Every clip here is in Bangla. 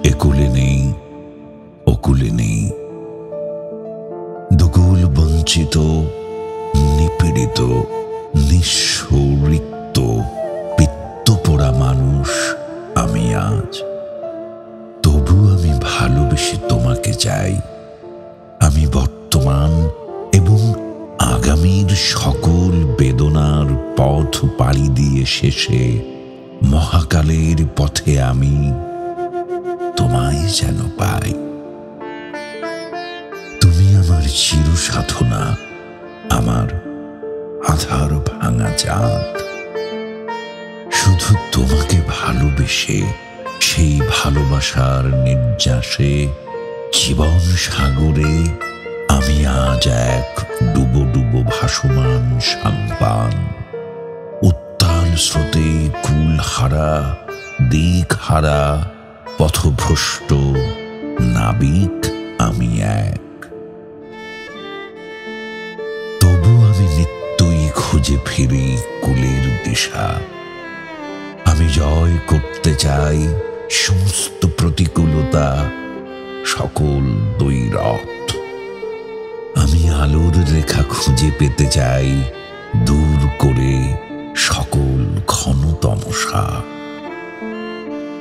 একুলে নেই ওকুলে নেই, দুকুল বঞ্চিত, নিপীড়িত, নিঃস্ব, রিক্ত, পিত্তপোড়া মানুষ আমি আজ। তবু আমি ভালোবেসে তোমাকে চাই। আমি বর্তমান এবং আগামীর সকল বেদনার পথ পাড়ি দিয়ে শেষে মহাকালের পথে আমি তোমায় যেন পাই। তুমি আমার চির সাধনা, আমার আধার ভাঙা চাঁদ। শুধু তোমাকে ভালোবেসে, সেই ভালোবাসার নির্যাসে জীবন সাগরে আমি আজ এক ডুবো ডুবো ভাসমান সাম্পান। উত্তাল স্রোতে কুলহারা, দিকহারা, পথভ্রষ্ট নাবিক আমি এক। তবু আমি নিত্যই খুঁজে ফিরি কুলের দিশা। আমি জয় করতে চাই সমস্ত প্রতিকূলতা, সকল দৈরথ। আমি আলোর রেখা খুঁজে পেতে চাই দূর করে সকল ঘন তমসা।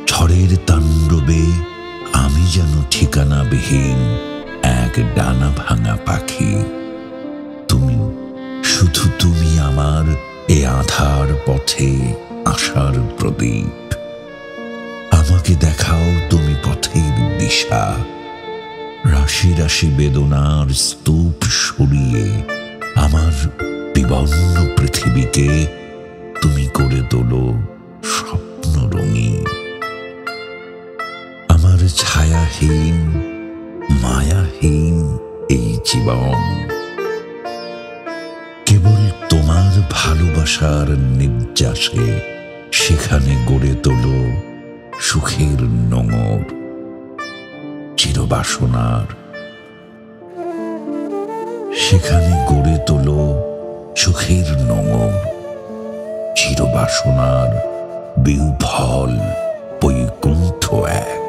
ঝড়ের তাণ্ডবে আমি যেন ঠিকানাবিহীন এক ডানা ভাঙা পাখি। তুমি, শুধু তুমি আমার এ আধার পথে আশার প্রদীপ। আমাকে দেখাও তুমি পথের দিশা। রাশি রাশি বেদনার স্তূপ সরিয়ে আমার বিবর্ণ পৃথিবীকে তুমি করে তোলো স্বপ্ন রঙিন। আমার ছায়াহীন, মায়াহীন এই জীবন কেবল তোমার ভালোবাসার নির্যাসে সেখানে গড়ে তোলো সুখের নোঙর, চিরবাসনার। সেখানে গড়ে তোলো সুখের নোঙর, চিরবাসনার বিহ্বল বৈকুণ্ঠ এক।